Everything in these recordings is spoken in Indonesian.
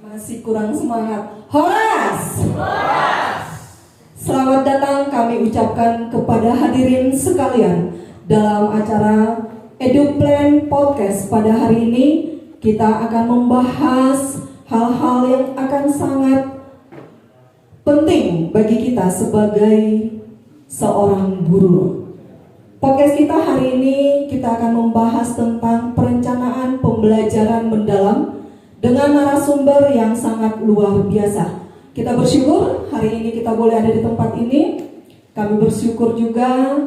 Masih kurang semangat. Horas! Selamat datang kami ucapkan kepada hadirin sekalian dalam acara EduPlan Podcast. Pada hari ini kita akan membahas hal-hal yang akan sangat penting bagi kita sebagai seorang guru. Podcast kita hari ini kita akan membahas tentang perencanaan pembelajaran mendalam dengan narasumber yang sangat luar biasa. Kita bersyukur hari ini kita boleh ada di tempat ini. Kami bersyukur juga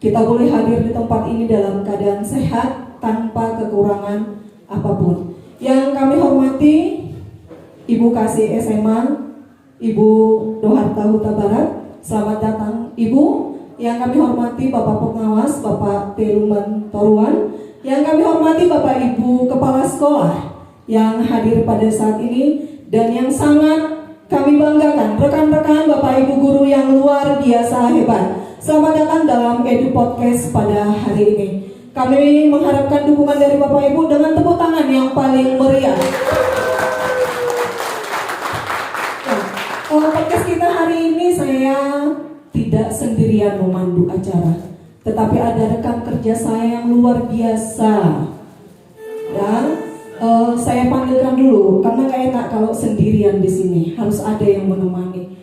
kita boleh hadir di tempat ini dalam keadaan sehat tanpa kekurangan apapun. Yang kami hormati Ibu Kasih SMA, Ibu Doharta Huta Barat. Selamat datang Ibu. Yang kami hormati Bapak Pengawas, Bapak Teruman Toruan. Yang kami hormati Bapak Ibu Kepala Sekolah yang hadir pada saat ini. Dan yang sangat kami banggakan, rekan-rekan Bapak Ibu Guru yang luar biasa hebat. Selamat datang dalam Edu Podcast pada hari ini. Kami mengharapkan dukungan dari Bapak Ibu dengan tepuk tangan yang paling meriah. Podcast kita hari ini saya tidak sendirian memandu acara, tetapi ada rekan kerja saya yang luar biasa. Dan saya panggilkan dulu karena gak enak kalau sendirian di sini, harus ada yang menemani.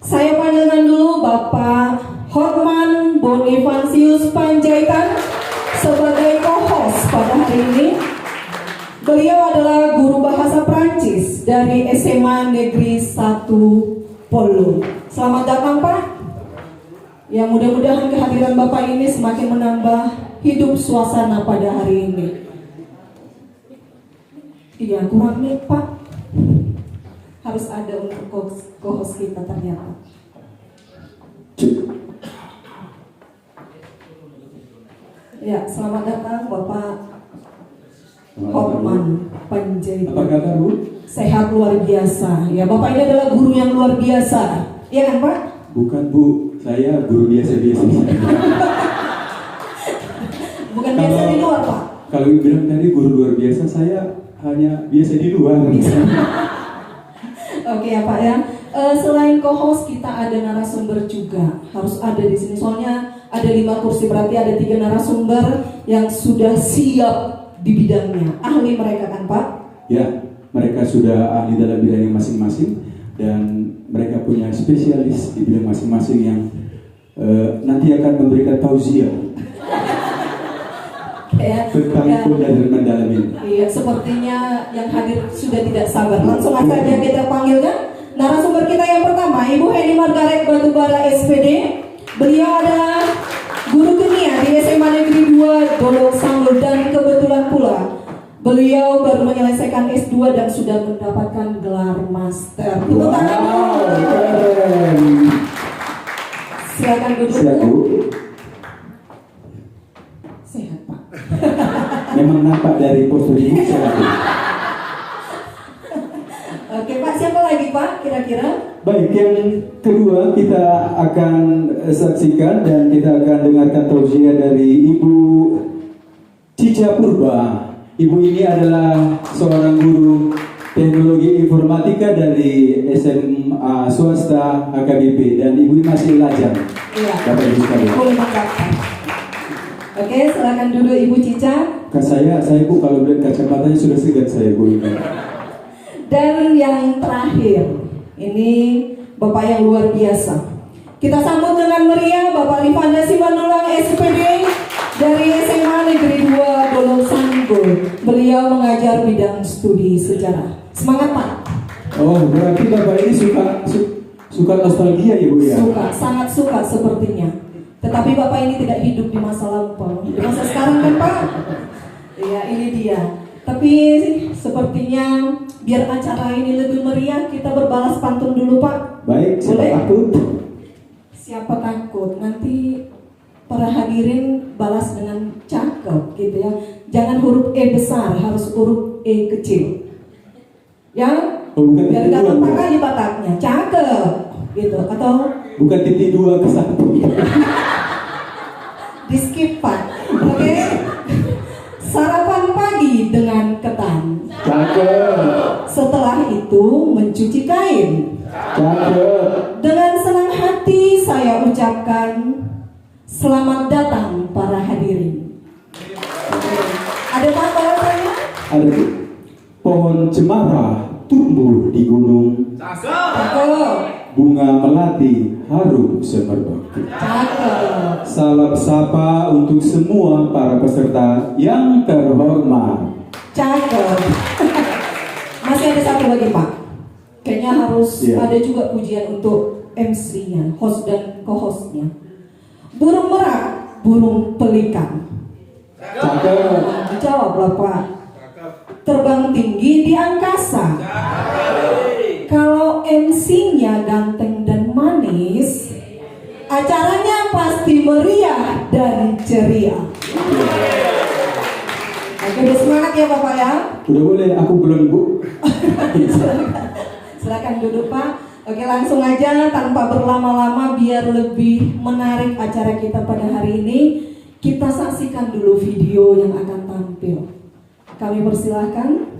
Saya panggilkan dulu Bapak Hotman Bonifacius Panjaitan sebagai co-host pada hari ini. Beliau adalah guru bahasa Prancis dari SMA Negeri 1 Polo. Selamat datang Pak. Ya, mudah-mudahan kehadiran Bapak ini semakin menambah hidup suasana pada hari ini. Iya, kurang nih Pak. Harus ada untuk co-host kita ternyata. Ya, selamat datang Bapak Hotman Panjaitan. Apa kabar Bu? Sehat luar biasa. Ya, Bapak ini adalah guru yang luar biasa. Iya kan Pak? Bukan Bu, saya guru biasa-biasa. Bukan biasa di luar Pak? Kalau bilang tadi guru luar biasa, saya hanya biasa di luar. Oke ya Pak ya. Selain co-host kita ada narasumber juga. Harus ada di sini. Soalnya ada 5 kursi, berarti ada 3 narasumber yang sudah siap di bidangnya. Ahli mereka kan Pak? Ya, mereka sudah ahli dalam bidangnya masing-masing dan mereka punya spesialis di bidang masing-masing yang nanti akan memberikan tausiah tentang pembelajaran mendalam ini. Iya, sepertinya yang hadir sudah tidak sabar. Langsung saja kita panggilkan narasumber kita yang pertama, Ibu Heni Margaret Batubara SPD. Beliau adalah guru kimia di SMA Negeri 2 Dolok Sanggul dan kebetulan pula beliau baru menyelesaikan S2 dan sudah mendapatkan gelar master. Tepuk tangan dulu. Silakan duduk. Silakan Bu. Sehat Pak. Memang nampak dari postur ini sehat. Oke Pak, siapa lagi Pak kira-kira? Baik, yang kedua kita akan saksikan dan kita akan dengarkan tausiah dari Ibu Cica Purba. Ibu ini adalah seorang guru teknologi informatika dari SMA swasta HKBP dan ibu ini masih lajang. Iya. Bapak Ibu sekalian. Boleh mendaftar. Oke, silakan dulu Ibu Cica. Saya Bu kalau beli kacamatanya sudah segar saya Bu. Dan yang terakhir, ini Bapak yang luar biasa. Kita sambut dengan meriah Bapak Rifanda Simanulang SPD dari SMA Negeri 2 Dolok Sanggul. Beliau mengajar bidang studi sejarah. Semangat Pak. Oh, berarti Bapak ini suka nostalgia ya Bu ya? Suka, sangat suka sepertinya. Tetapi Bapak ini tidak hidup di masa lampau, di masa sekarang kan Pak? Iya, ini dia. Tapi sepertinya biar acara ini lebih meriah, kita berbalas pantun dulu Pak. Baik, siapa takut? Siapa takut? Nanti para hadirin balas dengan cakep gitu ya. Jangan huruf E besar, harus huruf E kecil. Ya? Biar gak lompat aja bataknya. Cakep gitu. Atau bukan titik 2 ke 1. di skip Pak. Oke. Sarapan pagi dengan ketan. Cakep. Setelah itu mencuci kain. Cakep. Dengan senang hati saya ucapkan selamat datang para hadirin. Ada apa rasanya? Ada tuh. Pohon cemara tumbuh di gunung. Cakep. Bunga melati harum semerbak. Cakep. Salam sapa untuk semua para peserta yang terhormat. Cakep. Masih ada satu lagi Pak. Kayaknya harus Iya. ada juga pujian untuk MC-nya, host dan co-hostnya. Burung merak, burung pelikan. Cakep. Dijawablah Pak. Terbang tinggi di angkasa. Kalau MC-nya ganteng dan manis, acaranya pasti meriah dan ceria. Oke, udah semangat ya Bapak ya. Udah boleh, aku belum Bu. Silakan duduk Pak. Oke, langsung aja tanpa berlama-lama biar lebih menarik acara kita pada hari ini. Kita saksikan dulu video yang akan tampil. Kami persilahkan.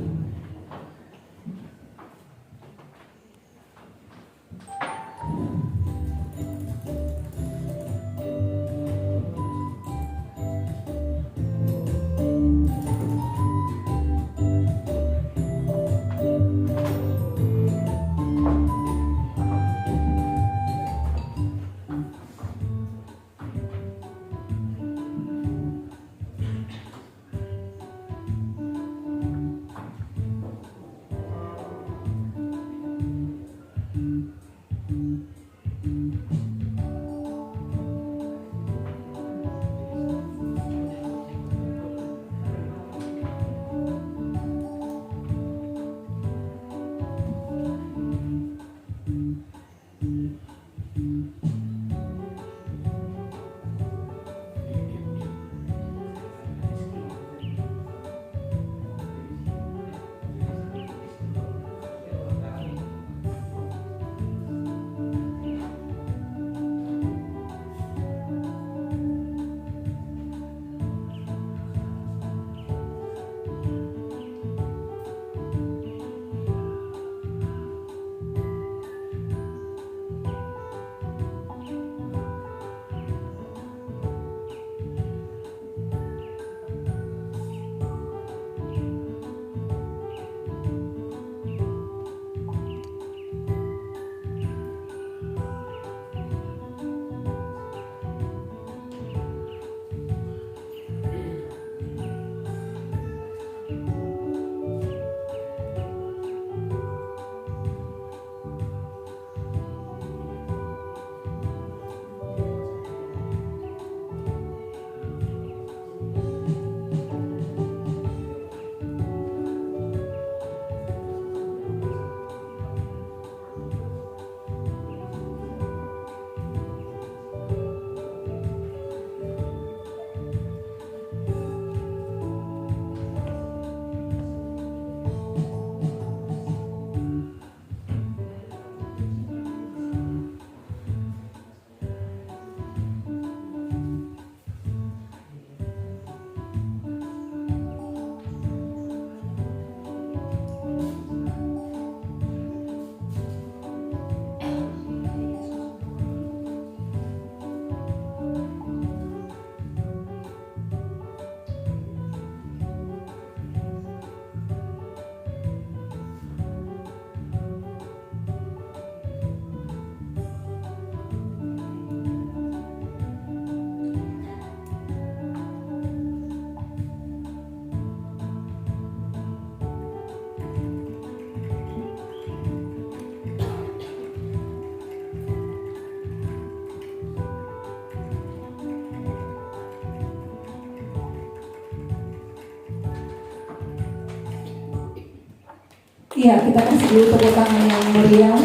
Iya, kita kasih dulu tepuk tangan yang meriah.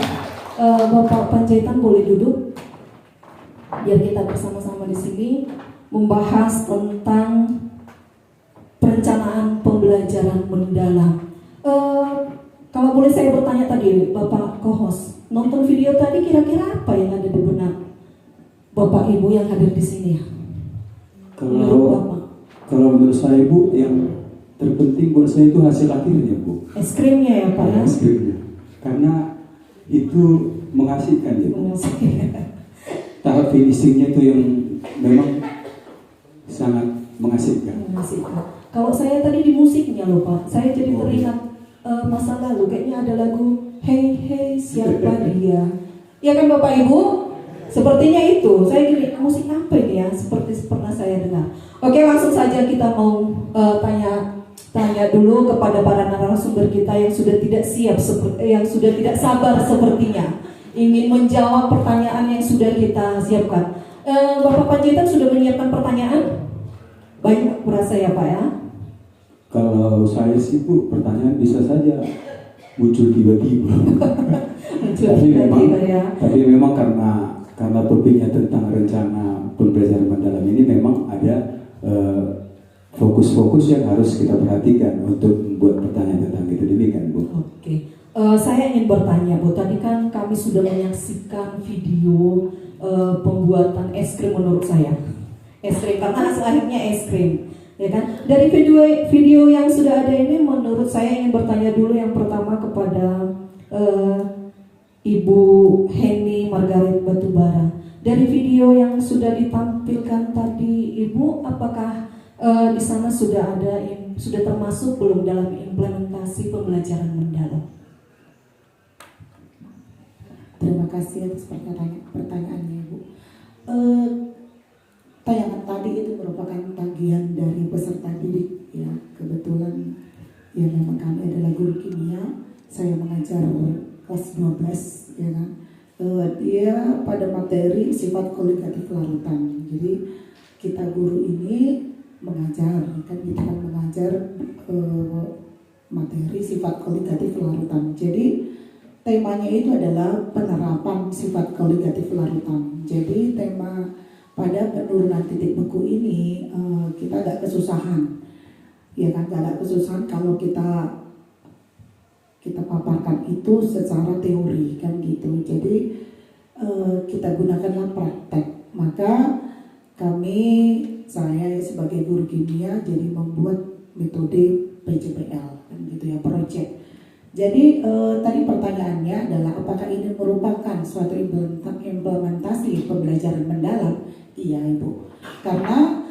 Bapak Panjaitan boleh duduk, biar kita bersama-sama di sini membahas tentang perencanaan pembelajaran mendalam. Kalau boleh saya bertanya tadi, Bapak co-host, nonton video tadi kira-kira apa yang ada di benak Bapak Ibu yang hadir di sini? Menurut Bapak? Kalau menurut saya Bu, yang terpenting buat saya itu hasil akhirnya Bu. Es krimnya ya Pak ya? Es krimnya. karena itu mengasihkan gitu. Mengasihkan. Tahap finishingnya itu yang memang sangat mengasihkan. Kalau saya tadi di musiknya loh Pak, saya jadi teringat masa lalu. Kayaknya ada lagu Hey Hey Siapa Dia. Ya kan Bapak Ibu? Sepertinya itu. Saya gini, musik apa ini ya? Seperti pernah saya dengar. Oke, langsung saja kita mau tanya dulu kepada para narasumber kita yang sudah tidak siap, yang sudah tidak sabar sepertinya ingin menjawab pertanyaan yang sudah kita siapkan. Bapak Panjaitan sudah menyiapkan pertanyaan? Baik, merasa ya Pak ya? Kalau saya sih Bu, pertanyaan bisa saja muncul tiba-tiba. Tapi memang karena topiknya tentang rencana pembelajaran mendalam ini memang ada fokus-fokus yang harus kita perhatikan untuk membuat pertanyaan tentang itu demikian Bu. Oke. Saya ingin bertanya Bu, tadi kan kami sudah menyaksikan video pembuatan es krim menurut saya. Es krim karena hasil akhirnya es krim, ya kan? Dari video yang sudah ada ini, menurut saya ingin bertanya dulu yang pertama kepada Ibu Henny Margaret Batubara. Dari video yang sudah ditampilkan tadi, Ibu, apakah di sana sudah termasuk belum dalam implementasi pembelajaran mendalam? Terima kasih atas pertanyaannya, Bu. Tayangan tadi itu merupakan tagihan dari peserta didik, ya. Kebetulan ya memang kami adalah guru kimia. Saya mengajar kelas 12, ya kan. Dia pada materi sifat koligatif larutan. Jadi kita guru ini mengajar, kan kita kan mengajar materi sifat koligatif larutan. Jadi temanya itu adalah penerapan sifat koligatif larutan. Jadi tema pada penurunan titik beku ini kita agak kesusahan, ya kan, agak kesusahan kalau kita paparkan itu secara teori kan gitu. Jadi kita gunakanlah praktek. Maka saya sebagai guru kimia jadi membuat metode PJPL kan gitu ya, project. Jadi tadi pertanyaannya adalah apakah ini merupakan suatu implementasi pembelajaran mendalam? Iya Ibu, karena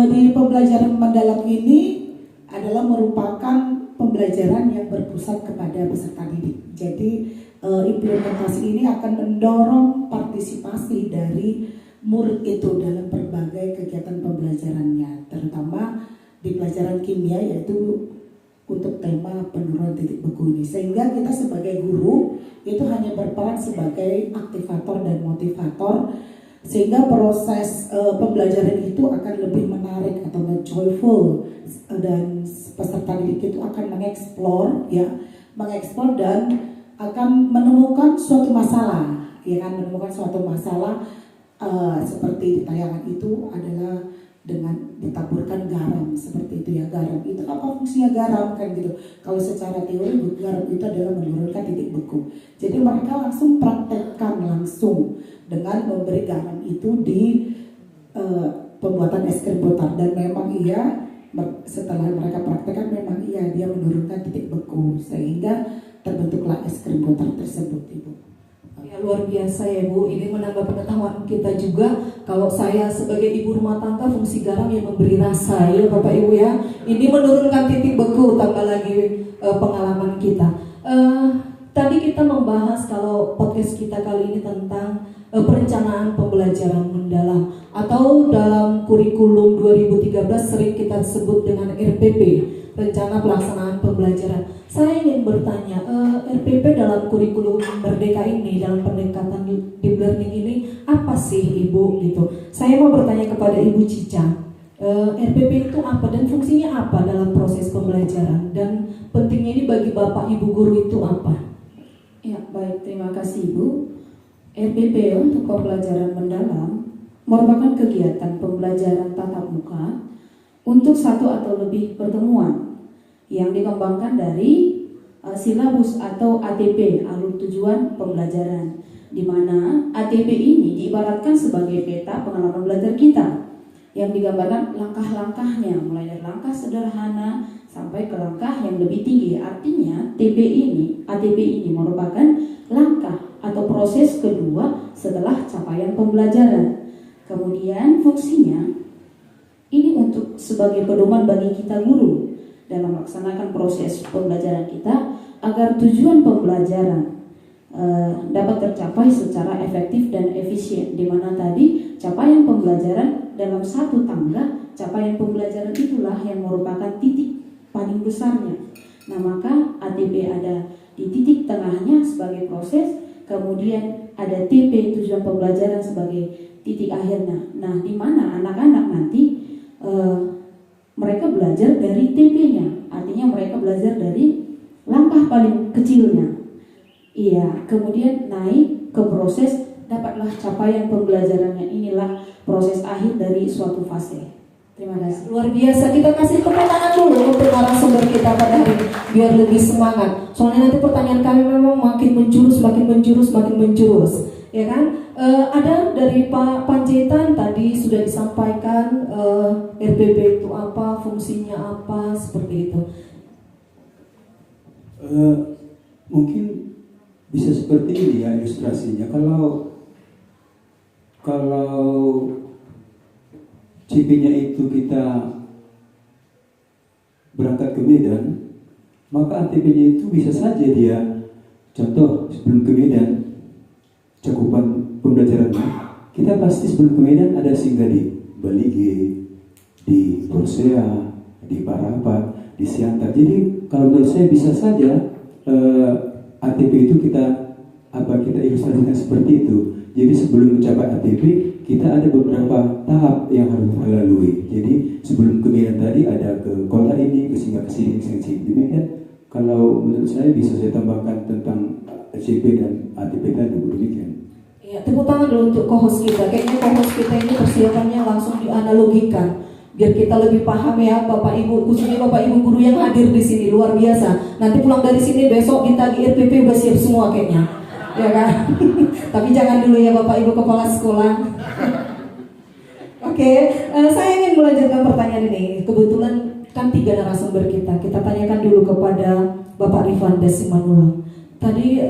di pembelajaran mendalam ini adalah merupakan pembelajaran yang berpusat kepada peserta didik. Jadi implementasi ini akan mendorong partisipasi dari murid itu dalam berbagai kegiatan pembelajarannya, terutama di pelajaran kimia yaitu untuk tema penurunan titik beku ini, sehingga kita sebagai guru itu hanya berperan sebagai aktivator dan motivator, sehingga proses pembelajaran itu akan lebih menarik atau joyful, dan peserta didik itu akan mengeksplor dan akan menemukan suatu masalah, ya kan, menemukan suatu masalah seperti di tayangan itu adalah dengan ditaburkan garam seperti itu ya. Garam itu apa fungsinya garam kan gitu. Kalau secara teori garam itu adalah menurunkan titik beku. Jadi mereka langsung praktekkan langsung dengan memberi garam itu di pembuatan es krim botar, dan memang iya setelah mereka praktekkan memang iya dia menurunkan titik beku sehingga terbentuklah es krim botar tersebut Ibu. Ya, luar biasa ya Bu, ini menambah pengetahuan kita juga. Kalau saya sebagai ibu rumah tangga, fungsi garam yang memberi rasa ya Bapak Ibu ya. Ini menurunkan titik beku, tambah lagi pengalaman kita. Tadi kita membahas kalau podcast kita kali ini tentang perencanaan pembelajaran mendalam, atau dalam kurikulum 2013 sering kita sebut dengan RPP, Rencana Pelaksanaan Pembelajaran. Saya ingin bertanya, RPP dalam kurikulum Merdeka ini, dalam pendekatan deep learning ini, apa sih Ibu gitu? Saya mau bertanya kepada Ibu Cica, RPP itu apa dan fungsinya apa dalam proses pembelajaran, dan pentingnya ini bagi Bapak Ibu guru itu apa? Ya, baik, terima kasih Ibu. RPP untuk pembelajaran mendalam merupakan kegiatan pembelajaran tatap muka untuk satu atau lebih pertemuan yang dikembangkan dari silabus atau ATP, alur tujuan pembelajaran, di mana ATP ini diibaratkan sebagai peta pengalaman belajar kita yang digambarkan langkah-langkahnya, mulai dari langkah sederhana sampai ke langkah yang lebih tinggi. Artinya ATP ini merupakan langkah atau proses kedua setelah capaian pembelajaran. Kemudian fungsinya ini untuk sebagai pedoman bagi kita guru dalam melaksanakan proses pembelajaran kita agar tujuan pembelajaran dapat tercapai secara efektif dan efisien, di mana tadi capaian pembelajaran dalam satu tangga, capaian pembelajaran itulah yang merupakan titik paling besarnya. Nah, maka ATP ada di titik tengahnya sebagai proses, kemudian ada TP tujuan pembelajaran sebagai titik akhirnya. Nah, di mana anak-anak nanti mereka belajar dari TP-nya, artinya mereka belajar dari langkah paling kecilnya. Iya, kemudian naik ke proses, dapatlah capaian pembelajarannya. Inilah proses akhir dari suatu fase. Terima kasih. Luar biasa, kita kasih tepuk tangan dulu untuk narasumber kita pada hari ini biar lebih semangat. Soalnya nanti pertanyaan kami memang makin menjurus, ya kan? Ada dari Pak Panjaitan tadi sudah disampaikan RBB itu apa, fungsinya apa, seperti itu. Mungkin bisa seperti ini ya ilustrasinya. Kalau CP-nya itu kita berangkat ke Medan, maka ATP-nya itu bisa saja dia, contoh sebelum ke Medan, cakupan pembelajarannya, kita pasti sebelum ke Medan ada singgah di Balige, di Porsea, di Parapat, di Siantar. Jadi kalau menurut saya bisa saja ATP itu kita ilustrasikan seperti itu. Jadi sebelum mencapai ATP kita ada beberapa tahap yang harus kita lalui. Jadi sebelum ke Medan tadi ada ke kota ini, ke sini, ke sini. Demikian. Kalau menurut saya bisa saya tambahkan tentang CP dan ATP tadi demikian. Ya, tepuk tangan dulu untuk co-host kita. Kayaknya co-host kita ini persiapannya langsung dianalogikan biar kita lebih paham ya, Bapak Ibu, khususnya Bapak Ibu guru yang hadir di sini, luar biasa. Nanti pulang dari sini besok ditagih RPP udah siap semua kayaknya, ya kan? Tapi jangan dulu ya Bapak Ibu kepala sekolah. Oke, saya ingin melanjutkan pertanyaan ini. Kebetulan kan 3 narasumber kita tanyakan dulu kepada Bapak Rifan Desimanula. Tadi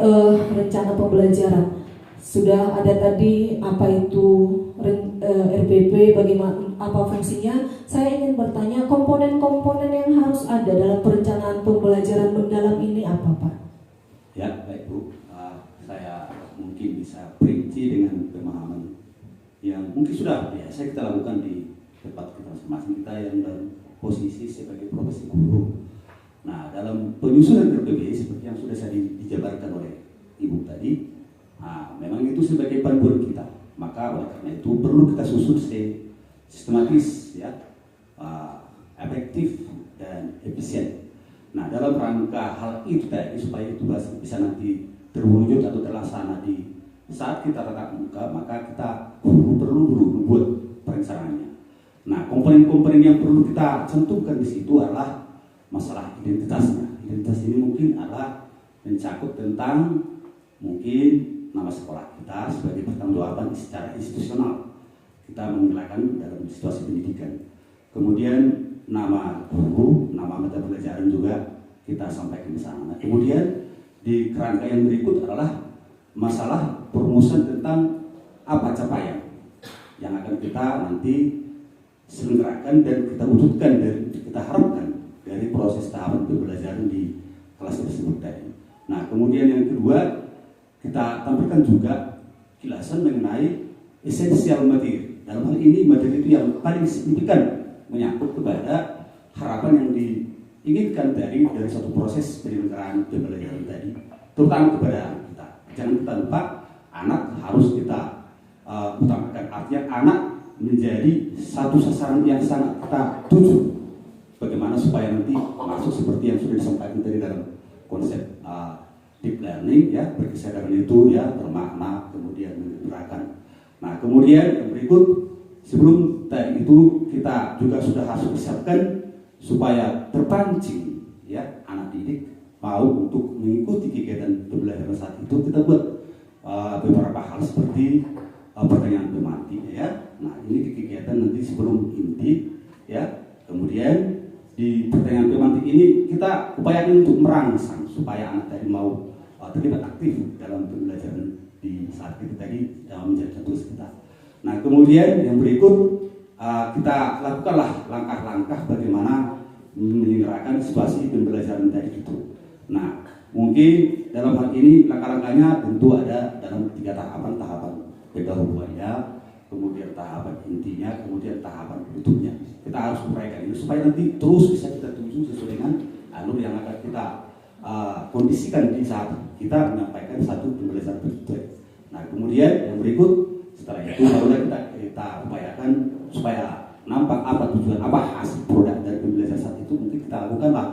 rencana pembelajaran sudah ada tadi, apa itu RBP, bagaimana, apa fungsinya. Saya ingin bertanya komponen-komponen yang harus ada dalam perencanaan pembelajaran mendalam ini apa Pak? Ya baik Bu, saya mungkin bisa perinci dengan pemahaman yang mungkin sudah biasa kita lakukan di tempat kita masing-masing, kita yang dalam posisi sebagai profesi guru. Nah, dalam penyusunan RBP seperti yang sudah saya dijabarkan oleh Ibu tadi, memang itu sebagai panduan kita. Maka oleh karena itu perlu kita susun sistematis, ya, efektif dan efisien. Nah, dalam rangka hal itu tadi supaya itu bisa nanti terwujud atau terlaksana di saat kita tatap muka, maka kita perlu membuat perencanaannya. Nah, komponen-komponen yang perlu kita cantumkan di situ adalah masalah identitasnya. Identitas ini mungkin adalah mencakup tentang mungkin nama sekolah kita sebagai pertanggungjawaban secara institusional kita mengelakkan dalam situasi pendidikan. Kemudian nama guru, nama mata pelajaran juga kita sampaikan di sana. Kemudian di kerangka yang berikut adalah masalah perumusan tentang apa capaian yang akan kita nanti selenggarakan dan kita wujudkan dan kita harapkan dari proses tahapan pembelajaran di kelas tersebut tadi. Nah, kemudian yang kedua, kita tampilkan juga kilasan mengenai esensial materi. Dalam hal ini materi itu yang paling signifikan menyangkut kepada harapan yang diinginkan dari suatu proses penyelenggaraan pembelajaran tadi, terutama kepada anak kita. Jangan kita lupa, anak harus kita utamakan. Artinya anak menjadi satu sasaran yang sangat kita tuju. Bagaimana supaya nanti masuk seperti yang sudah disampaikan tadi dalam konsep deep learning, ya, berkesadaran itu ya bermakna, kemudian menggerakkan. Nah, kemudian yang berikut, sebelum tadi itu kita juga sudah harus persiapkan supaya terpancing ya anak didik mau untuk mengikuti kegiatan pembelajaran saat itu, kita buat beberapa hal seperti pertanyaan pemantik ya. Nah, ini kegiatan nanti sebelum inti ya. Kemudian di pertandingan pemantik ini kita upayakan untuk merangsang supaya anak tadi mau terlibat aktif dalam pembelajaran di saat kita tadi dalam menjalankan tugas kita. Nah kemudian yang berikut kita lakukanlah langkah-langkah bagaimana menyelenggarkan situasi pembelajaran tadi itu. Nah mungkin dalam hal ini langkah-langkahnya tentu ada dalam 3 tahapan pendahuluannya, kemudian tahapan intinya, kemudian tahapan penutupnya. Kita harus uraikan ini supaya nanti terus bisa kita tuju sesuai dengan alur yang akan kita kondisikan di saat kita menyampaikan satu pembelajaran tertutup. Nah kemudian yang berikut setelah itu barulah kita upayakan supaya nampak apa tujuan, apa hasil produk dari pembelajaran saat itu, mungkin kita lakukanlah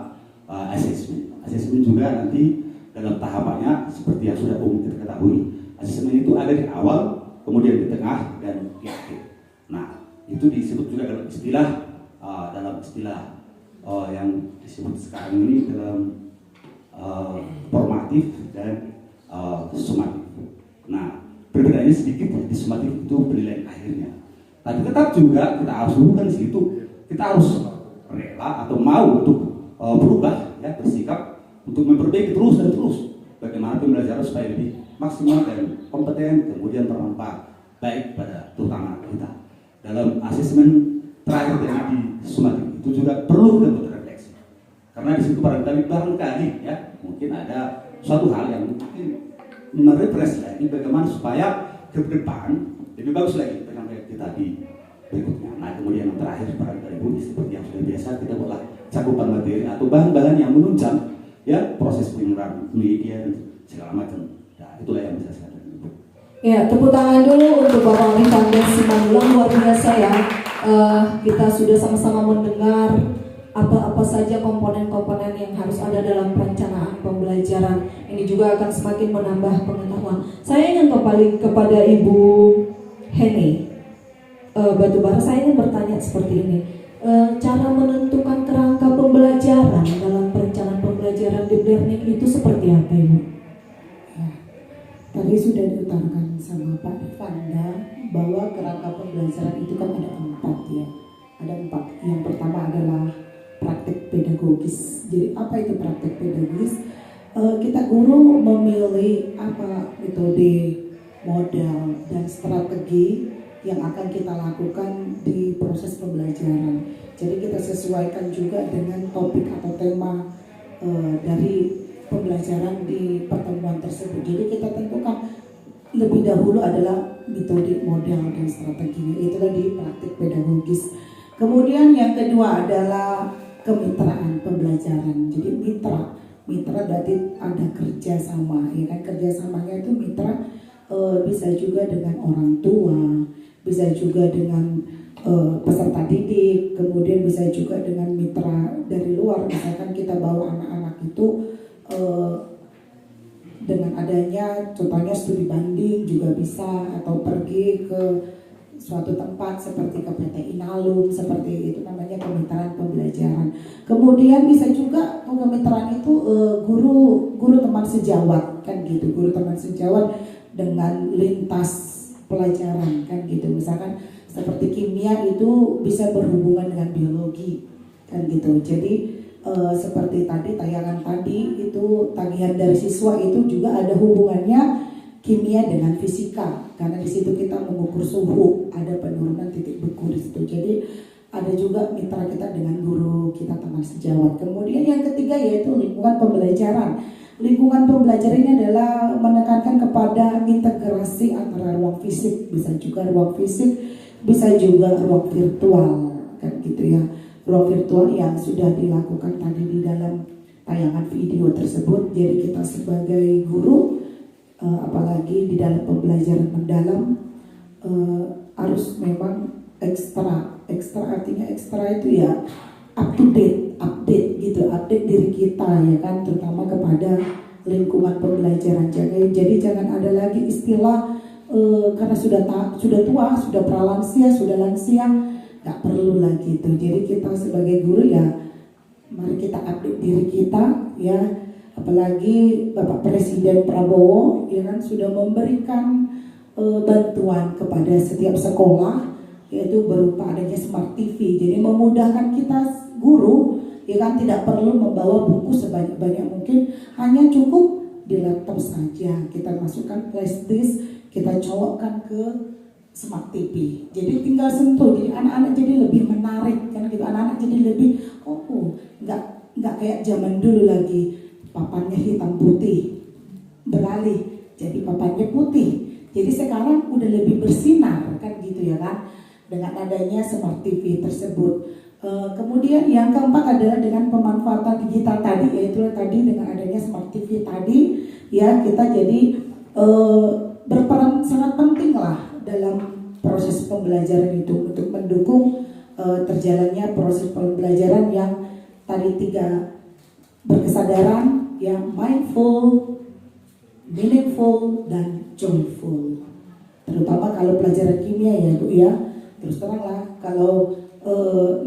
asesmen. Asesmen juga nanti dalam tahapannya seperti yang sudah umum kita ketahui. Asesmen itu ada di awal, kemudian di tengah, dan di akhir. Nah itu disebut juga dalam istilah yang disebut sekarang ini dalam formatif dan sumatif. Nah perbedaannya sedikit ya, di sumatif itu penilaian akhirnya. Tapi tetap juga kita harus hubungkan di situ. Kita harus rela atau mau untuk berubah, ya, bersikap untuk memperbaiki terus dan terus. Bagaimana pembelajaran supaya lebih maksimal dan kompeten, kemudian bermanfaat baik pada terutama kita. Dalam asesmen terakhir yang di sumatif itu juga perlu kita berrefleksi. Karena di situ barangkali ya mungkin ada suatu hal yang mungkin merefresh lagi bagaimana supaya ke depan lebih bagus lagi penyampaian kita di berikutnya. Nah kemudian yang terakhir barangkali seperti yang sudah biasa kita buatlah cakupan materi atau bahan-bahan yang menunjang ya proses penyelenggaraan media dan segala macam. Nah itulah yang bisa saya katakan. Ya, tepuk tangan dulu untuk Bapak Rifanda Simanjuntak, luar biasa ya. Kita sudah sama-sama mendengar apa-apa saja komponen-komponen yang harus ada dalam perencanaan pembelajaran. Ini juga akan semakin menambah pengetahuan. Saya ingin kembali kepada Ibu Heni Batubara. Saya ingin bertanya seperti ini. Cara menentukan kerangka pembelajaran dalam perencanaan pembelajaran deep learning itu seperti apa, Ibu? Tadi sudah diutarakan sama Pak Rifanda bahwa kerangka pembelajaran itu kan ada 4 ya. Ada 4. Yang pertama adalah praktek pedagogis. Jadi apa itu praktek pedagogis? Kita guru memilih apa metode, modal, dan strategi yang akan kita lakukan di proses pembelajaran. Jadi kita sesuaikan juga dengan topik atau tema dari pembelajaran di pertemuan tersebut. Jadi kita tentukan lebih dahulu adalah metode, model, dan strateginya. Itulah di praktik pedagogis. Kemudian yang kedua adalah kemitraan pembelajaran. Jadi mitra berarti ada kerjasama, ya kan? Kerjasamanya itu mitra bisa juga dengan orang tua, bisa juga dengan peserta didik, kemudian bisa juga dengan mitra dari luar. Misalkan kita bawa anak-anak itu dengan adanya contohnya studi banding juga bisa, atau pergi ke suatu tempat seperti ke PT Inalum, seperti itu namanya kemitraan pembelajaran. Kemudian bisa juga kemitraan itu guru teman sejawat kan gitu, guru teman sejawat dengan lintas pelajaran kan gitu. Misalkan seperti kimia itu bisa berhubungan dengan biologi kan gitu. Jadi seperti tadi tayangan tadi itu tagihan dari siswa itu juga ada hubungannya kimia dengan fisika, karena di situ kita mengukur suhu, ada penurunan titik beku di situ. Jadi ada juga mitra kita dengan guru kita teman sejawat. Kemudian yang ketiga yaitu lingkungan pembelajaran. Lingkungan pembelajaran ini adalah menekankan kepada integrasi antara ruang fisik, bisa juga ruang fisik, bisa juga ruang virtual kan gitu ya. Ruang virtual yang sudah dilakukan tadi di dalam tayangan video tersebut. Jadi kita sebagai guru apalagi di dalam pembelajaran mendalam harus memang ekstra artinya ekstra itu ya update gitu, update diri kita ya kan, terutama kepada lingkungan pembelajaran. Jadi jangan ada lagi istilah karena sudah tua, sudah pralansia, sudah lansia, nggak perlu lagi itu. Jadi kita sebagai guru ya mari kita update diri kita ya. Apalagi Bapak Presiden Prabowo ya kan sudah memberikan bantuan kepada setiap sekolah, yaitu berupa adanya Smart TV. Jadi memudahkan kita guru ya kan, tidak perlu membawa buku sebanyak-banyak mungkin, hanya cukup di laptop saja kita masukkan flash disk, kita colokkan ke smart TV, jadi tinggal sentuh, jadi anak-anak jadi lebih menarik kan gitu, anak-anak jadi lebih nggak kayak zaman dulu lagi papannya hitam putih, beralih jadi papannya putih. Jadi sekarang udah lebih bersinar kan gitu ya kan, dengan adanya smart TV tersebut. Kemudian yang keempat adalah dengan pemanfaatan digital tadi, yaitu tadi dengan adanya smart TV tadi ya, kita jadi berperan sangat penting lah dalam proses pembelajaran itu untuk mendukung terjalannya proses pembelajaran yang tadi 3 berkesadaran, yang mindful, meaningful, dan joyful. Terutama kalau pelajaran kimia ya Bu ya. Terus terang lah kalau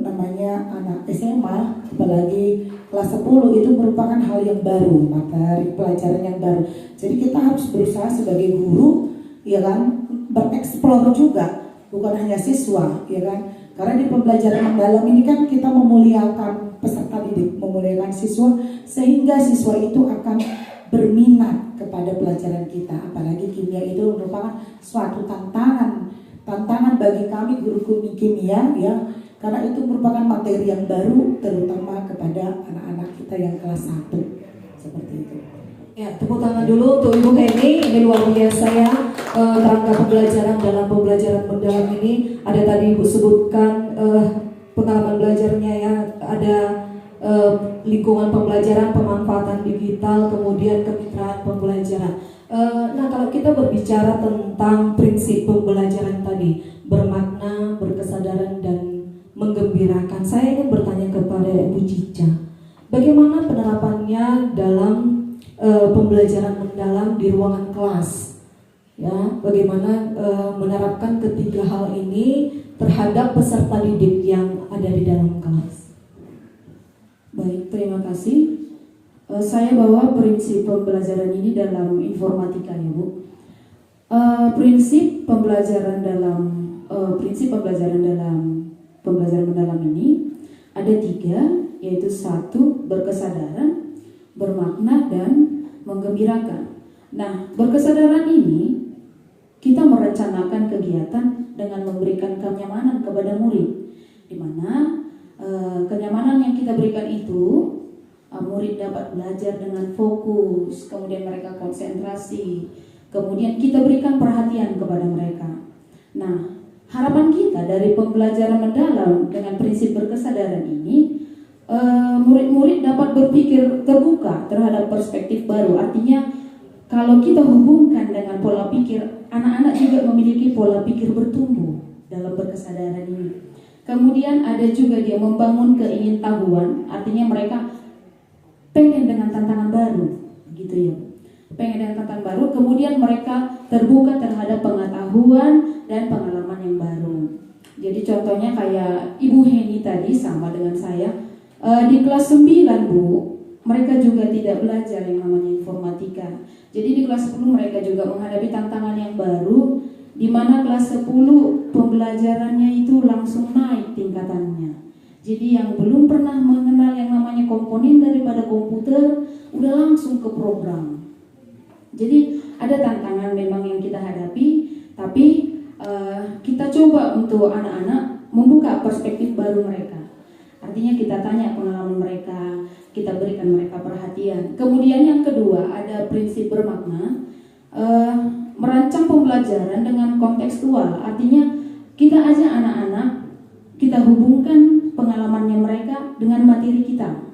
namanya anak SMA apalagi kelas 10 itu merupakan hal yang baru, materi pelajaran yang baru. Jadi kita harus berusaha sebagai guru ya kan, bereksplor juga, bukan hanya siswa ya kan. Karena di pembelajaran mendalam ini kan kita memuliakan peserta didik, memuliakan siswa, sehingga siswa itu akan berminat kepada pelajaran kita. Apalagi kimia itu merupakan suatu tantangan bagi kami guru kimia ya, karena itu merupakan materi yang baru terutama kepada anak-anak kita yang kelas 1 seperti itu. Ya, tepuk tangan dulu untuk Ibu Heni, ini luar biasa ya. Kerangka pembelajaran dalam pembelajaran mendalam ini ada tadi Ibu sebutkan pengalaman belajarnya ya, ada lingkungan pembelajaran, pemanfaatan digital, kemudian kemitraan pembelajaran. Nah, kalau kita berbicara tentang prinsip pembelajaran tadi, bermakna, berkesadaran, dan menggembirakan, saya ingin bertanya kepada Ibu Cica, bagaimana penerapannya dalam pembelajaran mendalam di ruangan kelas? Ya, bagaimana menerapkan ketiga hal ini terhadap peserta didik yang ada di dalam kelas? Baik, terima kasih. Saya bawa prinsip pembelajaran ini dalam informatika ya Bu. Prinsip pembelajaran dalam pembelajaran mendalam ini ada 3, yaitu 1 berkesadaran, bermakna, dan menggembirakan. Nah, berkesadaran ini kita merencanakan kegiatan dengan memberikan kenyamanan kepada murid, di mana kenyamanan yang kita berikan itu murid dapat belajar dengan fokus, kemudian mereka konsentrasi, kemudian kita berikan perhatian kepada mereka. Nah, harapan kita dari pembelajaran mendalam dengan prinsip berkesadaran ini, murid-murid dapat berpikir terbuka terhadap perspektif baru. Artinya kalau kita hubungkan dengan pola pikir, anak-anak juga memiliki pola pikir bertumbuh dalam berkesadaran ini. Kemudian ada juga dia membangun keingintahuan, artinya mereka pengen dengan tantangan baru, gitu ya. Pengen dengan tantangan baru, kemudian mereka terbuka terhadap pengetahuan dan pengalaman yang baru. Jadi contohnya kayak Ibu Heni tadi sama dengan saya, di kelas 9 Bu, mereka juga tidak belajar yang namanya informatika. Jadi di kelas 10 mereka juga menghadapi tantangan yang baru, di mana kelas 10 pembelajarannya itu langsung naik tingkatannya. Jadi yang belum pernah mengenal yang namanya komponen daripada komputer udah langsung ke program. Jadi ada tantangan memang yang kita hadapi, tapi kita coba untuk anak-anak membuka perspektif baru mereka. Artinya kita tanya pengalaman mereka, kita berikan mereka perhatian. Kemudian yang kedua ada prinsip bermakna, merancang pembelajaran dengan kontekstual. Artinya kita ajak anak-anak, kita hubungkan pengalamannya mereka dengan materi kita.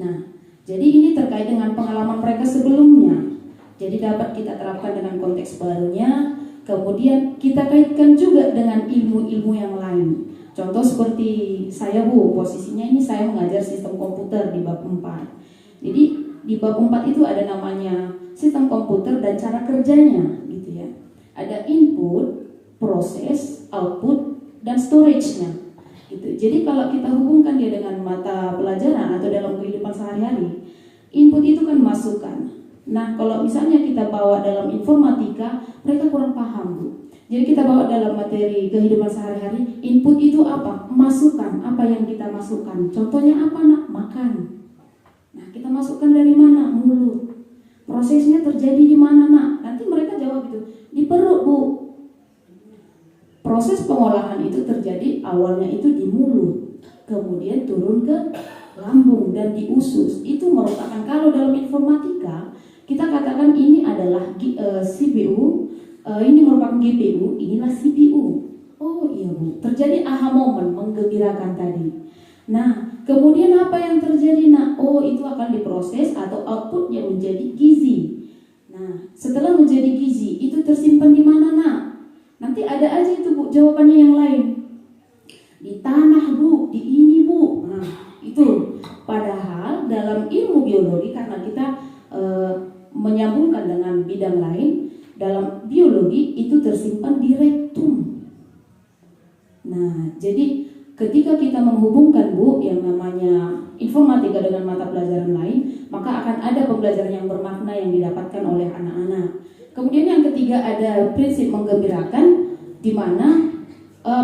Nah, jadi ini terkait dengan pengalaman mereka sebelumnya. Jadi dapat kita terapkan dengan konteks barunya. Kemudian kita kaitkan juga dengan ilmu-ilmu yang lain. Contoh seperti saya Bu, posisinya ini saya mengajar sistem komputer di bab 4. Jadi di bab 4 itu ada namanya sistem komputer dan cara kerjanya gitu ya. Ada input, proses, output, dan storage-nya gitu. Jadi kalau kita hubungkan dia dengan mata pelajaran atau dalam kehidupan sehari-hari, input itu kan masukan. Nah, kalau misalnya kita bawa dalam informatika, mereka kurang paham Bu. Jadi kita bawa dalam materi kehidupan sehari-hari, input itu apa? Masukan, apa yang kita masukkan. Contohnya apa nak? Makan. Nah, kita masukkan dari mana? Mulut. Prosesnya terjadi di mana nak? Nanti mereka jawab itu, di perut bu. Proses pengolahan itu terjadi awalnya itu di mulut, kemudian turun ke lambung dan di usus. Itu merupakan, kalau dalam informatika kita katakan ini adalah CPU, ini merupakan GPU, inilah CPU. Oh iya bu, terjadi aha moment, menggembirakan tadi. Nah, kemudian apa yang terjadi nak? Oh itu akan diproses atau outputnya menjadi gizi. Nah, setelah menjadi gizi itu tersimpan di mana nak? Nanti ada aja itu bu jawabannya yang lain. Di tanah bu, di ini bu. Nah itu. Padahal dalam ilmu biologi, karena kita menyambungkan dengan bidang lain, dalam biologi itu tersimpan di rektum. Nah jadi ketika kita menghubungkan bu yang namanya informatika dengan mata pelajaran lain, maka akan ada pembelajaran yang bermakna yang didapatkan oleh anak-anak. Kemudian yang ketiga ada prinsip menggembirakan, di mana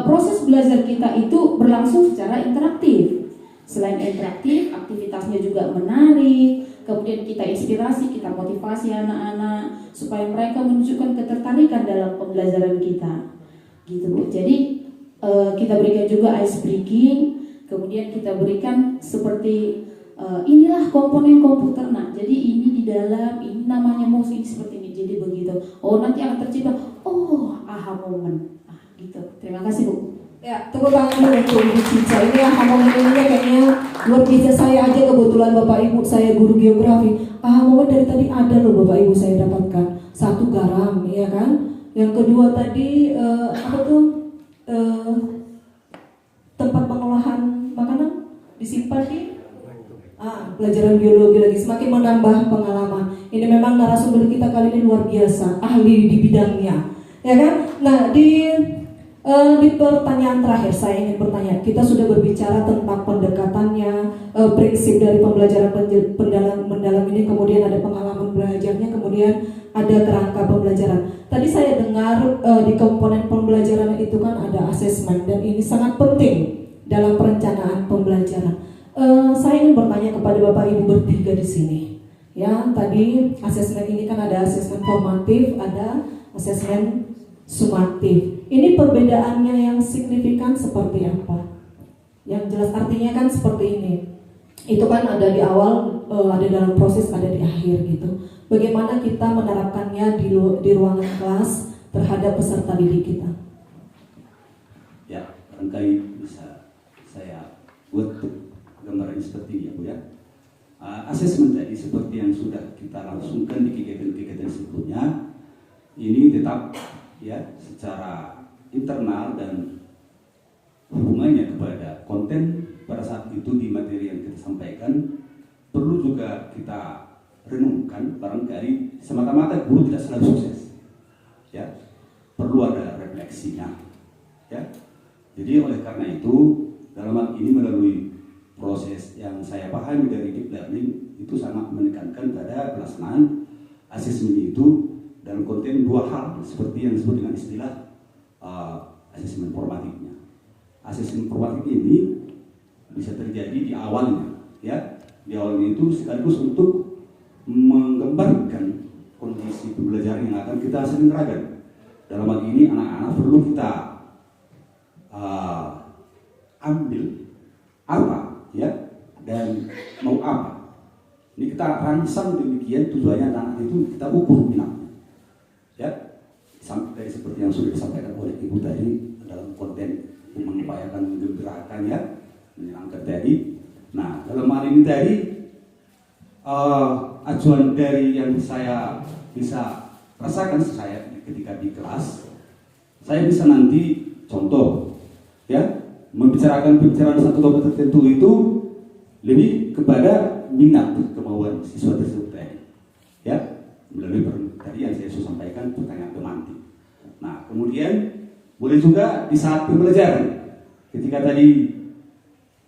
proses belajar kita itu berlangsung secara interaktif. Selain interaktif, aktivitasnya juga menarik. Kemudian kita inspirasi, kita motivasi anak-anak supaya mereka menunjukkan ketertarikan dalam pembelajaran kita. Gitu Bu. Jadi kita berikan juga ice breaking. Kemudian kita berikan seperti inilah komponen komputer nak. Jadi ini di dalam, ini namanya mouse, ini seperti ini. Jadi begitu. Oh nanti akan tercipta. Oh aha moment. Gitu. Terima kasih Bu. Ya, tepuk tangan dulu untuk Ibu Cica. Ini aha moment ini kayaknya luar biasa. Saya aja kebetulan Bapak Ibu, saya guru geografi. Aha moment dari tadi ada loh Bapak Ibu saya dapatkan. Satu garam, ya kan? Yang kedua tadi apa tuh? Tempat pengolahan makanan disimpan di pelajaran biologi lagi, semakin menambah pengalaman. Ini memang narasumber kita kali ini luar biasa, ahli di bidangnya, ya kan? Nah di pertanyaan terakhir saya ingin bertanya, kita sudah berbicara tentang pendekatannya, prinsip dari pembelajaran mendalam ini, kemudian ada pengalaman belajarnya, kemudian ada kerangka pembelajaran. Tadi saya dengar di komponen pembelajaran itu kan ada asesmen, dan ini sangat penting dalam perencanaan pembelajaran. Saya ingin bertanya kepada Bapak Ibu bertiga di sini. Ya, tadi asesmen ini kan ada asesmen formatif, ada asesmen sumatif. Ini perbedaannya yang signifikan seperti apa? Yang jelas artinya kan seperti ini. Itu kan ada di awal, ada dalam proses, ada di akhir gitu. Bagaimana kita menerapkannya di ruangan kelas terhadap peserta didik kita? Ya, barangkali bisa saya buat gambaran seperti ini ya Bu ya. Asesmen tadi seperti yang sudah kita langsungkan di kegiatan-kegiatan sebelumnya, ini tetap ya secara internal dan hubungannya kepada konten pada saat itu di materi yang kita sampaikan perlu juga kita renungkan. Barangkali semata-mata guru tidak selalu sukses ya, perlu ada refleksinya ya. Jadi oleh karena itu dalam hal ini melalui proses yang saya pahami dari deep learning itu sangat menekankan pada pelaksanaan asesmen itu dalam konten dua hal seperti yang disebut dengan istilah asesmen formatifnya. Asesmen formatif ini bisa terjadi di awalnya ya, di awalnya itu sekaligus untuk menggambarkan kondisi pembelajaran yang akan kita selenggarakan. Dalam hal ini anak-anak perlu kita ambil apa ya dan mau apa. Ini kita rangsang demikian, tujuannya anak itu kita ukur minatnya ya, sampai seperti yang sudah disampaikan oleh Ibu tadi dalam konten mengupayakan menggembirakan ya, menyenangkan tadi. Nah dalam hal ini tadi acuan dari yang saya bisa rasakan saya ketika di kelas, saya bisa nanti contoh ya, membicarakan pembicaraan satu topik tertentu itu lebih kepada minat kemauan siswa tersebut ya, melalui tadi yang saya sudah sampaikan pertanyaan pemantik. Nah kemudian boleh juga di saat pembelajaran, ketika tadi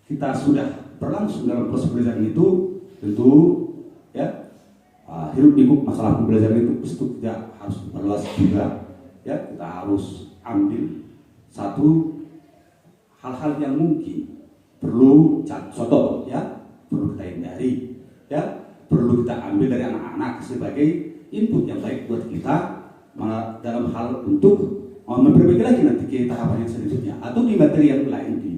kita sudah berlangsung dalam proses pembelajaran itu, tentu ya hiruk pikuk masalah pembelajaran itu tidak harus diperluas juga ya kita harus ambil satu hal-hal yang mungkin perlu contoh ya, perlu kita hindari ya, perlu kita ambil dari anak-anak sebagai input yang baik buat kita dalam hal untuk memperbaiki lagi nanti ke tahapan yang selanjutnya atau di materi yang lain di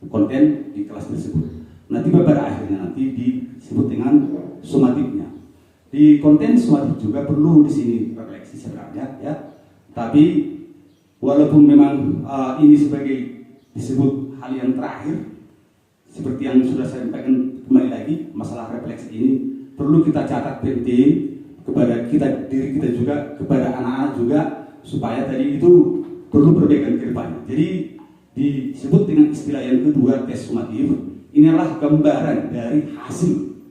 konten di kelas tersebut. Nanti pada akhirnya nanti disebut dengan sumatifnya. Di konten sumatif juga perlu di sini refleksi sebenarnya ya. Tapi walaupun memang ini sebagai disebut hal yang terakhir, seperti yang sudah saya sampaikan kembali lagi, masalah refleksi ini perlu kita catat penting kepada kita, diri kita juga, kepada anak-anak juga, supaya tadi itu perlu perbaikan ke depannya. Jadi disebut dengan istilah yang kedua, tes sumatif. Inilah gambaran dari hasil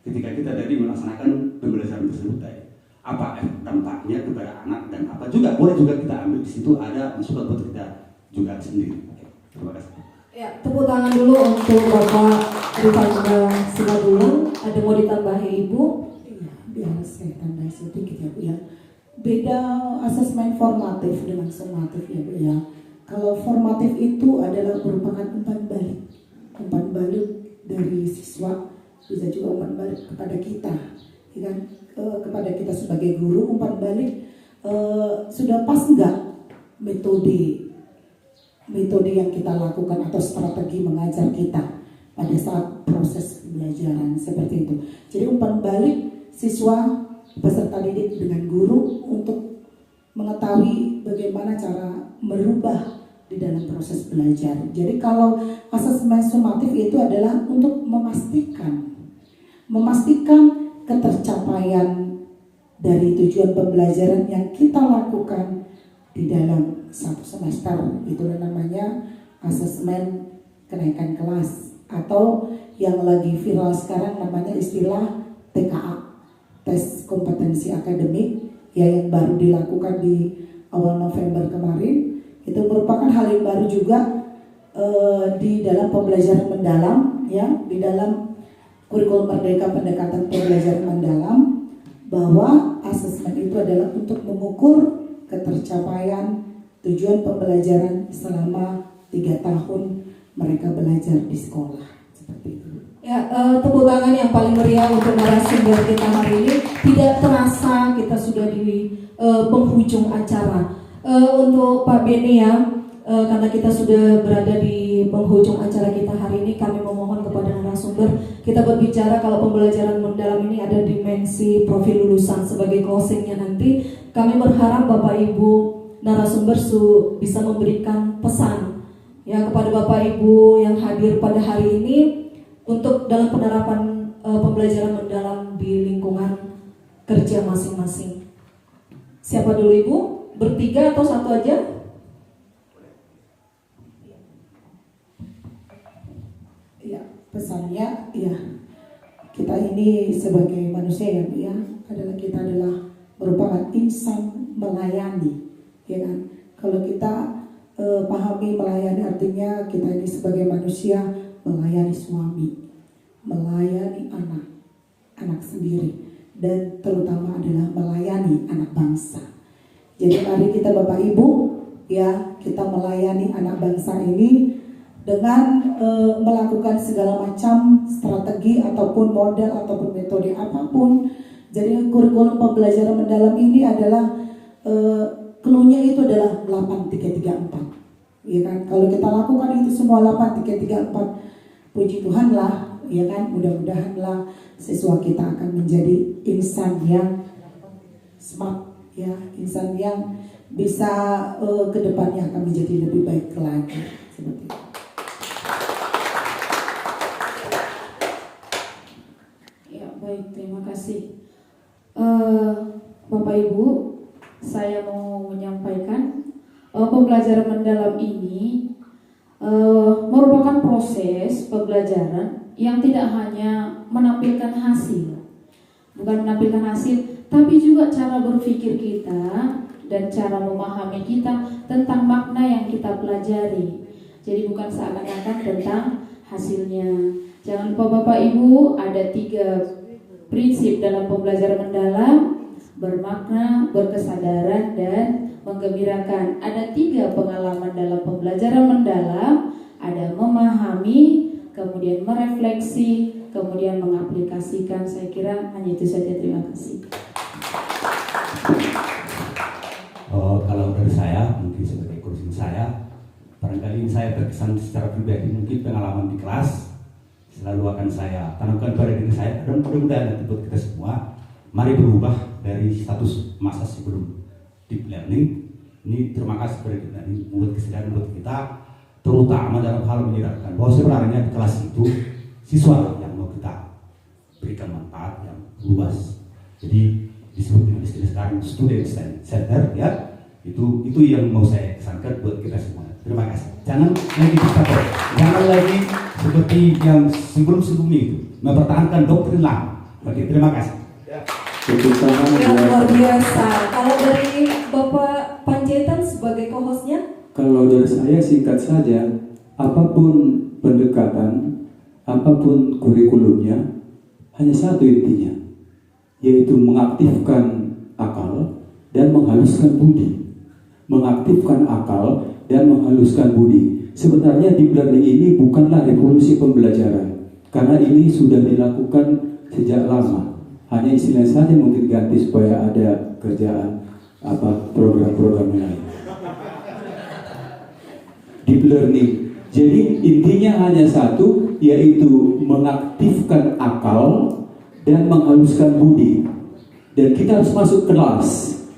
ketika kita tadi melaksanakan pembelajaran tersebut tadi. Apa dampaknya kepada anak dan apa juga boleh juga kita ambil di situ, ada masukan buat kita juga sendiri. Oke, terima kasih. Ya, tepuk tangan dulu untuk Bapak Rifanda Simadulung. Ada mau ditambahi Ibu? Iya, biar saya tambah sedikit ya Bu ya. Beda asesmen formatif dengan sumatif ya Bu ya. Kalau formatif itu adalah merupakan umpan balik dari siswa, bisa juga umpan balik kepada kita, ya kan? Kepada kita sebagai guru, umpan balik sudah pas nggak metode yang kita lakukan atau strategi mengajar kita pada saat proses pembelajaran seperti itu. Jadi umpan balik siswa peserta didik dengan guru untuk mengetahui bagaimana cara merubah di dalam proses belajar. Jadi kalau asesmen sumatif itu adalah untuk memastikan ketercapaian dari tujuan pembelajaran yang kita lakukan di dalam satu semester. Itulah namanya asesmen kenaikan kelas, atau yang lagi viral sekarang namanya istilah TKA, tes kompetensi akademik, ya, yang baru dilakukan di awal November kemarin. Itu merupakan hal yang baru juga di dalam pembelajaran mendalam, ya, di dalam kurikulum Merdeka pendekatan pembelajaran mendalam, bahwa asesmen itu adalah untuk mengukur ketercapaian tujuan pembelajaran selama 3 tahun mereka belajar di sekolah, seperti itu. Ya, tepuk tangan yang paling meriah untuk narasumber kita hari ini. Tidak terasa kita sudah di penghujung acara. Untuk Pak Beni ya, karena kita sudah berada di penghujung acara kita hari ini, kami memohon kepada narasumber, kita berbicara kalau pembelajaran mendalam ini ada dimensi profil lulusan. Sebagai closingnya nanti, kami berharap Bapak Ibu narasumber bisa memberikan pesan ya kepada Bapak Ibu yang hadir pada hari ini untuk dalam penerapan pembelajaran mendalam di lingkungan kerja masing-masing. Siapa dulu Ibu? Bertiga atau satu aja? Ya, pesannya ya, kita ini sebagai manusia ya Bu ya, kita adalah merupakan insan melayani, ya kan? Kalau kita pahami melayani artinya kita ini sebagai manusia melayani suami, melayani anak sendiri, dan terutama adalah melayani anak bangsa. Jadi mari kita Bapak Ibu ya, kita melayani anak bangsa ini dengan melakukan segala macam strategi ataupun model ataupun metode apapun. Jadi kurikulum pembelajaran mendalam ini adalah clue-nya itu adalah 8334. Ya kan? Kalau kita lakukan itu semua 8334, puji Tuhan lah, ya kan? Mudah-mudahan lah siswa kita akan menjadi insan yang smart, ya, insan yang bisa kedepannya akan menjadi lebih baik lagi, seperti itu. Ya, baik, terima kasih. Bapak Ibu, saya mau menyampaikan pembelajaran mendalam ini merupakan proses pembelajaran yang tidak hanya menampilkan hasil, tapi juga cara berpikir kita dan cara memahami kita tentang makna yang kita pelajari. Jadi bukan seakan-akan tentang hasilnya. Jangan lupa Bapak Ibu, ada 3 prinsip dalam pembelajaran mendalam, bermakna, berkesadaran, dan menggembirakan. Ada 3 pengalaman dalam pembelajaran mendalam, ada memahami, kemudian merefleksi, kemudian mengaplikasikan. Saya kira hanya itu saja. Terima kasih. Kalau dari saya, mungkin sebagai kursi saya, barangkali saya terkesan secara pribadi, mungkin pengalaman di kelas selalu akan saya tanamkan pada diri saya, dan mudah-mudahan nanti buat kita semua, mari berubah dari status masa sebelum deep learning. Ini terima kasih pada kita, ini membuat kesadaran buat kita, terutama dalam hal menyedarkan bahwa sebenarnya di kelas itu siswa yang mau kita berikan manfaat yang luas. Jadi disebut dengan istilah sekarang student center, ya, itu yang mau saya kesankan buat kita semua. Terima kasih. Jangan lagi diktator, jangan lagi seperti yang sebelum-sebelumnya itu mempertahankan doktrin lama. Oke, terima kasih. Tepuk tangan Yang buat- luar biasa. Kalau dari Bapak Panjaitan sebagai co-hostnya, Kalau dari saya singkat saja, apapun pendekatan, apapun kurikulumnya, hanya satu intinya, yaitu mengaktifkan akal dan menghaluskan budi. Mengaktifkan akal dan menghaluskan budi. Sebenarnya deep learning ini bukanlah revolusi pembelajaran, karena ini sudah dilakukan sejak lama. Hanya istilah saja mungkin ganti supaya ada kerjaan program-program lain. Deep learning. Jadi intinya hanya satu, yaitu mengaktifkan akal dan menghaluskan budi. Dan kita harus masuk kelas,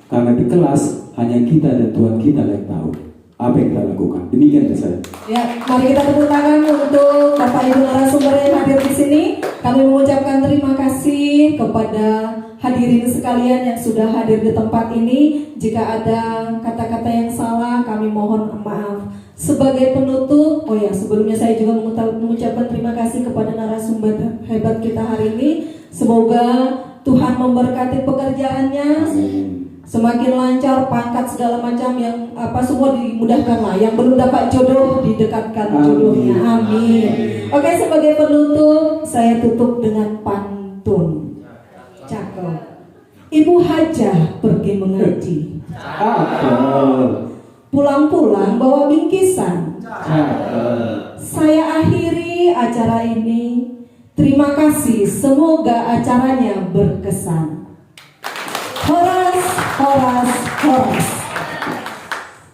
karena di kelas hanya kita dan Tuhan kita yang tahu apa yang kita lakukan. Demikian dari saya. ya, mari kita tepuk tangan untuk Bapak Ibu narasumber yang hadir di sini. Kami mengucapkan terima kasih kepada hadirin sekalian yang sudah hadir di tempat ini. Jika ada kata-kata yang salah, kami mohon maaf. Sebagai penutup, sebelumnya saya juga mengucapkan terima kasih kepada narasumber hebat kita hari ini. Semoga Tuhan memberkati pekerjaannya, semakin lancar, pangkat segala macam yang semua dimudahkan lah. Yang belum dapat jodoh didekatkan jodohnya. Amin. Oke, sebagai penutup saya tutup dengan pantun. Cakep. Ibu Hajah pergi mengaji. Pulang-pulang bawa bingkisan. Saya akhiri acara ini. Terima kasih. Semoga acaranya berkesan.